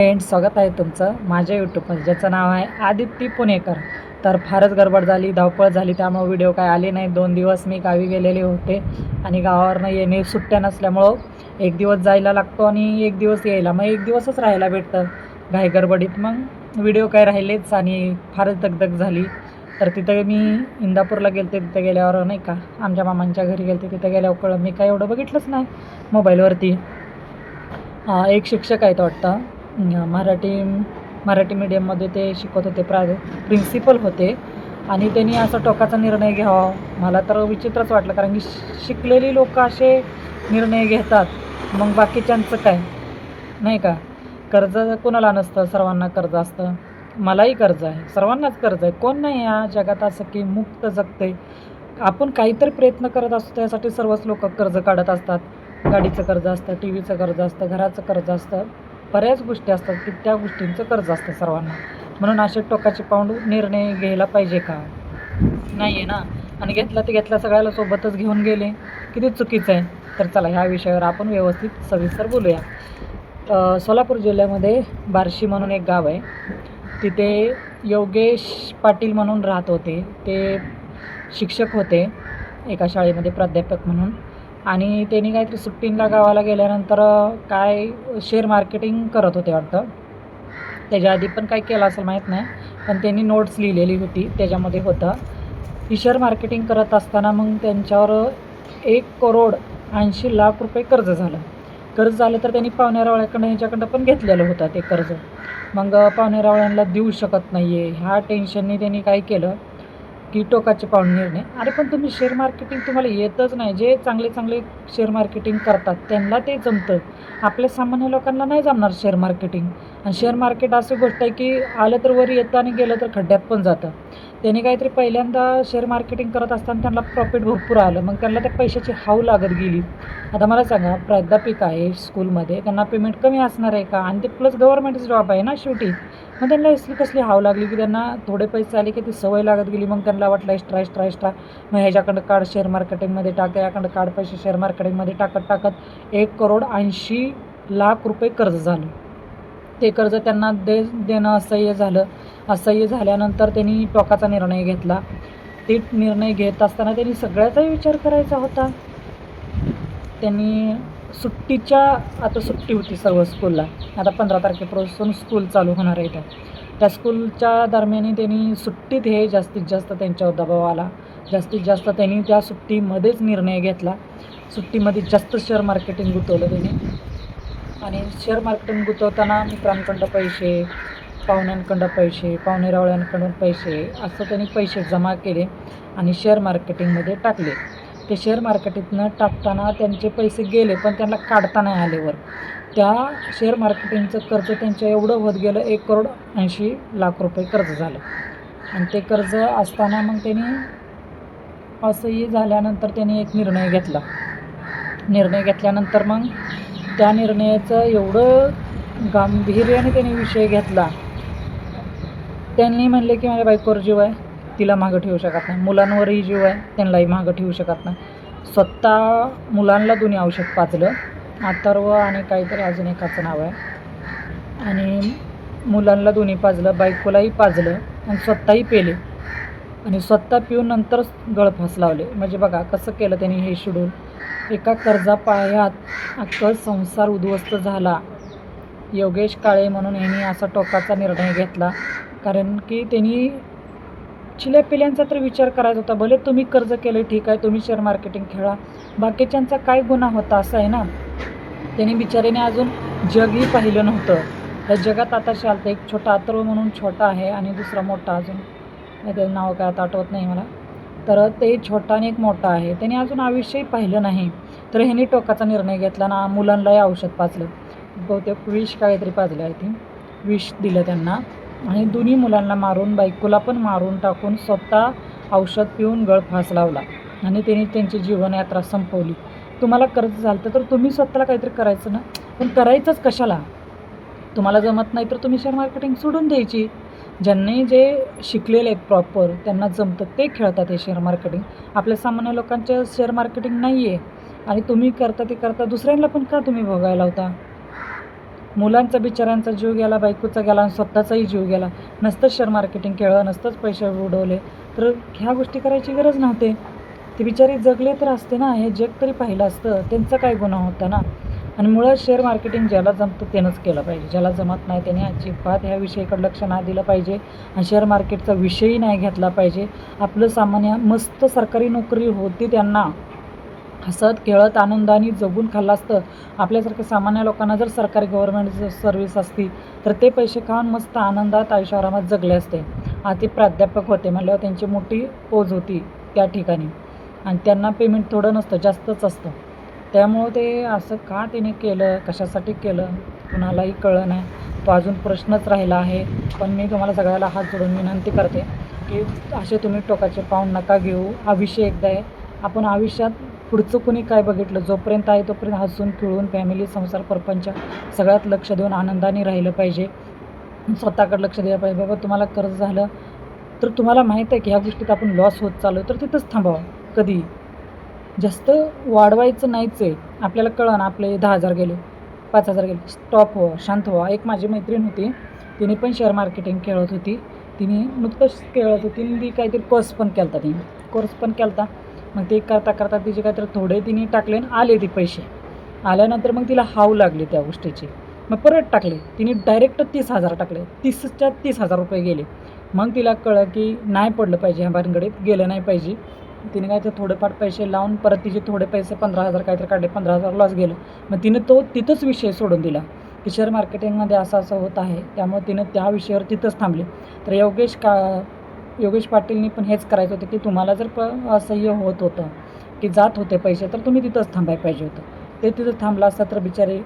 स्वागत आहे तुमचं माझ्या यूट्यूबवर ज्याचं नाव आहे आदित्य पुणेकर. तर फारच गडबड झाली, धावपळ झाली, त्यामुळे व्हिडिओ काय आले नाही. 2 दिवस मी गावी गेलेले होते आणि गावावरनं येणे सुट्ट्या नसल्यामुळं 1 दिवस जायला लागतो आणि 1 दिवस यायला, मग 1 दिवसच राहायला भेटतं घाई गडबडीत. मग व्हिडिओ काय राहिलेच आणि फारच दगदग झाली. तर तिथं मी इंदापूरला गेलते. तिथं गेल्यावर नाही का आमच्या मामांच्या घरी गेलते. तिथं गेल्यावर कळलं मी काय एवढं बघितलंच नाही मोबाईलवरती. एक शिक्षक आहेत वाटतं, मराठी मीडियममध्ये ते शिकवत होते, प्रिन्सिपल होते. आणि त्यांनी असा टोकाचा निर्णय घ्यावा मला तर विचित्रच वाटलं, कारण की शिकलेली लोक असे निर्णय घेतात, मग बाकीच्यांचं काय नाही का. कर्ज कोणाला नसतं, सर्वांना कर्ज असतं. मलाही कर्ज आहे, सर्वांनाच कर्ज आहे. कोण नाही या जगात असं की मुक्त जगते. आपण काहीतरी प्रयत्न करत असतो, त्यासाठी सर्वच लोक कर्ज काढत असतात. गाडीचं कर्ज असतं, टी व्हीचं कर्ज असतं, घराचं कर्ज असतं, बऱ्याच गोष्टी असतात की त्या गोष्टींचं कर्ज असतं सर्वांना. म्हणून असे टोकाचे पाऊल निर्णय घ्यायला पाहिजे का? नाही आहे ना. आणि घेतला ते घेतला, सगळ्याला सोबतच घेऊन गेले, किती चुकीचं आहे. तर चला ह्या विषयावर आपण व्यवस्थित सविस्तर बोलूया. सोलापूर जिल्ह्यामध्ये बार्शी म्हणून एक गाव आहे. तिथे योगेश पाटील म्हणून राहत होते. ते शिक्षक होते एका शाळेमध्ये, प्राध्यापक म्हणून. आणि त्यांनी काहीतरी सुट्टीला गावाला गेल्यानंतर काय शेअर मार्केटिंग करत होते वाटतं. त्याच्या आधी पण काय केलं असेल माहीत नाही, पण त्यांनी नोट्स लिहिलेली होती, त्याच्यामध्ये होतं की शेअर मार्केटिंग करत असताना मग त्यांच्यावर 1,80,00,000 रुपये कर्ज झालं. तर त्यांनी पाहुण्यारावळ्याकडं ह्याच्याकडं पण घेतलेलं होतं ते कर्ज. मग पाहुण्यारावळ्यांना देऊ शकत नाही आहे, ह्या टेन्शनने त्यांनी काय केलं की टोकाचे पाऊल निर्णय. अरे पण तुम्ही शेअर मार्केटिंग तुम्हाला येतच नाही. जे चांगले चांगले शेअर मार्केटिंग करतात त्यांना ते जमतं, आपल्या सामान्य लोकांना नाही जमणार शेअर मार्केटिंग. आणि शेअर मार्केट अशी गोष्ट आहे की आलं तर वर येतं आणि गेलं तर खड्ड्यात पण जातं. त्यांनी काहीतरी पहिल्यांदा शेअर मार्केटिंग करत असताना त्यांना प्रॉफिट भरपूर आलं, मग त्यांना त्या पैशाची हाव लागत गेली. आता मला सांगा, प्राध्यापिका आहे स्कूलमध्ये, त्यांना पेमेंट कमी असणार आहे का? आणि ते प्लस गव्हर्नमेंटचा जॉब आहे ना शेवटी. मग त्यांना असली कसली हाव लागली की त्यांना थोडे पैसे आले की ती सवय लागत गेली. मग त्यांना वाटलं एक्स्ट्रा मग ह्याच्याकडं काढ शेअर मार्केटिंगमध्ये टाक, याकडं काढ पैसे शेअर मार्केटिंगमध्ये टाकत 1,80,00,000 रुपये कर्ज झालं. ते कर्ज त्यांना देणं असह्य झाल्यानंतर त्यांनी टोकाचा निर्णय घेतला. ते निर्णय घेत असताना त्यांनी सगळ्याचाही विचार करायचा होता. त्यांनी आता सुट्टी होती सर्व स्कूलला. आता 15 तारखेपासून स्कूल चालू होणार आहे. त्या स्कूलच्या दरम्यान त्यांनी सुट्टीत हे जास्तीत जास्त त्यांच्यावर दबाव आला. जास्तीत जास्त त्यांनी त्या सुट्टीमध्येच निर्णय घेतला. सुट्टीमध्ये जास्त शेअर मार्केटिंग गुंतवलं त्यांनी. आणि शेअर मार्केटिंग गुंतवताना मित्रांकडं पैसे, पाहुण्यांकडं पैसे, पाहुणेरावळ्यांकडून पैसे, असं त्यांनी पैसे जमा केले आणि शेअर मार्केटिंगमध्ये टाकले. ते शेअर मार्केटिंगनं टाकताना त्यांचे पैसे गेले, पण त्यांना काढता नाही आले. त्या शेअर मार्केटिंगचं कर्ज त्यांच्या एवढं होत गेलं, 1,80,00,000 रुपये कर्ज झालं. आणि ते कर्ज असताना मग त्यांनी असंही झाल्यानंतर त्यांनी एक निर्णय घेतल्यानंतर मग त्या निर्णयाचं एवढं गांभीर्याने त्यांनी विषय घेतला. त्यांनी म्हणले की माझ्या बायकोवर जीव आहे, तिला मागं ठेवू शकत नाही. मुलांवरही जीव आहे, त्यांनाही मागं ठेवू शकत नाही. स्वतः मुलांना दोन्ही औषध पाजलं, अथर्व आणि काहीतरी अजून एकाचं नाव आहे. आणि मुलांना दोन्ही पाजलं, बायकोलाही पाजलं आणि स्वतःही पेले. आणि स्वतः पिऊन नंतर गळफास लावले. म्हणजे बघा कसं केलं त्यांनी हे शेड्यूल. एका कर्जापायात अख्खा संसार उद्ध्वस्त झाला. योगेश काळे म्हणून यांनी असा टोकाचा निर्णय घेतला, कारण की त्यांनी चिल्यापिल्यांचा तर विचार करायचा होता. भले तुम्ही कर्ज केलं ठीक आहे, तुम्ही शेअर मार्केटिंग खेळा, बाकीच्यांचा काय गुन्हा होता असं आहे ना. त्यांनी बिचाऱ्याने अजून जगही पाहिलं नव्हतं. त्या जगात आता चालतं. एक छोटा अथर्व म्हणून छोटा आहे आणि दुसरा मोठा, अजून त्याचं नाव काय आता आठवत नाही मला. तर ते छोटा आणि एक मोठा आहे. त्यांनी अजून आयुष्यही पाहिलं नाही. तर ह्यांनी टोकाचा निर्णय घेतला ना, मुलांनाही औषध पाजलं, बहुतेक विष काहीतरी पाजलं आहे, ते विष दिलं त्यांना. आणि दोन्ही मुलांना मारून, बायकोला पण मारून टाकून स्वतः औषध पिऊन गळफास लावला आणि त्यांनी त्यांची जीवनयात्रा संपवली. तुम्हाला कर्ज झालं तर तुम्ही स्वतःला काहीतरी करायचं ना, पण करायचंच कशाला? तुम्हाला जमत नाही तर तुम्ही शेअर मार्केटिंग सोडून द्यायची. ज्यांनी जे शिकलेले आहेत प्रॉपर, त्यांना जमतं ते खेळतात हे शेअर मार्केटिंग. आपल्या सामान्य लोकांचं शेअर मार्केटिंग नाही आहे आणि तुम्ही करता ते करता दुसऱ्यांना पण का तुम्ही भोगायला होता? मुलांचा बिचाऱ्यांचा जीव गेला, बायकोचा गेला आणि स्वतःचाही जीव गेला. नसतंच शेअर मार्केटिंग केलं, नसतंच पैसे उडवले तर ह्या गोष्टी करायची गरज नव्हती. ते बिचारे जगले तर असते ना, हे जग तरी पाहिलं असतं. त्यांचा काय गुन्हा होता ना. आणि मुळात शेअर मार्केटिंग ज्याला जमतं त्यानंच केलं पाहिजे. ज्याला जमत नाही त्याने अजिबात ह्या विषयाकडे लक्ष नाही दिलं पाहिजे आणि शेअर मार्केटचा विषयही नाही घेतला पाहिजे. आपलं सामान्य मस्त सरकारी नोकरी होती त्यांना हसत खेळत आनंदाने जगून खाल्लं असतं. आपल्यासारख्या सामान्य लोकांना जर सरकारी गव्हर्नमेंट सर्व्हिस असती तर ते पैसे खाऊन मस्त आनंदात आयुष्यारामात जगले असते. ते प्राध्यापक होते म्हणल्यावर त्यांची मोठी पोज होती त्या ठिकाणी आणि त्यांना पेमेंट थोडं नसतं, जास्तच असतं. त्यामुळं ते असं का त्याने केलं, कशासाठी केलं कुणालाही कळलं नाही. तो अजून प्रश्नच राहिला आहे. पण मी तुम्हाला सगळ्याला हात जोडून विनंती करते की असे तुम्ही टोकाचे पाऊल नका घेऊ. हा विषय एकदा आहे. आपण आयुष्यात पुढचं कुणी काय बघितलं, जोपर्यंत आहे तोपर्यंत हसून खेळून फॅमिली, संसार, परपंच सगळ्यात लक्ष देऊन आनंदाने राहिलं पाहिजे. स्वतःकडे लक्ष द्यायला पाहिजे. बाबा तुम्हाला कर्ज झालं तर तुम्हाला माहीत आहे की ह्या गोष्टीत आपण लॉस होत चाललो तर तिथंच थांबावं. कधी जास्त वाढवायचं नाहीच आहे. आपल्याला कळलं आपले 10,000 गेले, 5,000 गेले, स्टॉप व्हा, शांत व्हा. एक माझी मैत्रीण होती, तिने पण शेअर मार्केटिंग खेळत होती. तिने नुकतंच खेळत होती आणि ती काहीतरी कोर्स पण केला होता. तिने कोर्स पण केला होता. मग ते करता करता तिचे काहीतरी थोडे तिने टाकले आणि आले ते पैसे. आल्यानंतर मग तिला हाव लागली त्या गोष्टीची. मग परत टाकले. तिने डायरेक्ट 30,000 टाकले. 30च्या 30,000 रुपये गेले. मग तिला कळलं की नाही पडलं पाहिजे ह्या भानगडीत, गेलं नाही पाहिजे. तिने काय तर थोडेफार पैसे लावून परत तिचे थोडे पैसे 15,000 काहीतरी काढले. 15,000 लॉस गेलं. मग तिने तो तिथंच विषय सोडून दिला की शेअर मार्केटिंगमध्ये असं होत आहे. त्यामुळे तिनं त्या विषयावर तिथंच थांबली. तर योगेश पाटीलनी पण हेच करायचं होतं की तुम्हाला जर असह्य होत होतं की जात होते पैसे तर तुम्ही तिथंच थांबायला पाहिजे होतं. ते तिथं थांबलं असतं तर बिचारे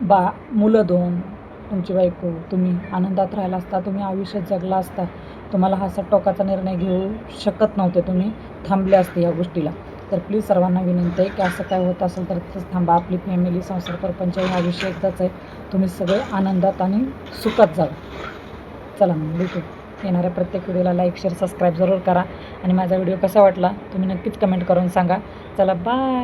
मुलं 2, तुमची बायको, तुम्ही आनंदात राहिला असता. तुम्ही आयुष्यात जगला असता. तुम्हाला हा असा टोकाचा निर्णय घेऊ शकत नव्हते. तुम्ही थांबले असते या गोष्टीला. तर प्लीज सर्वांना विनंती आहे की असं काय होत असेल तर तिथंच थांबा. आपली फॅमिली, संसार, परपंच हा विषय एकदाच आहे. तुम्ही सगळे आनंदात आणि सुखात जावा. चला मग भेटू. येणाऱ्या प्रत्येक व्हिडिओला लाईक, शेअर, सबस्क्राईब जरूर करा आणि माझा व्हिडिओ कसा वाटला तुम्ही नक्कीच कमेंट करून सांगा. चला बाय.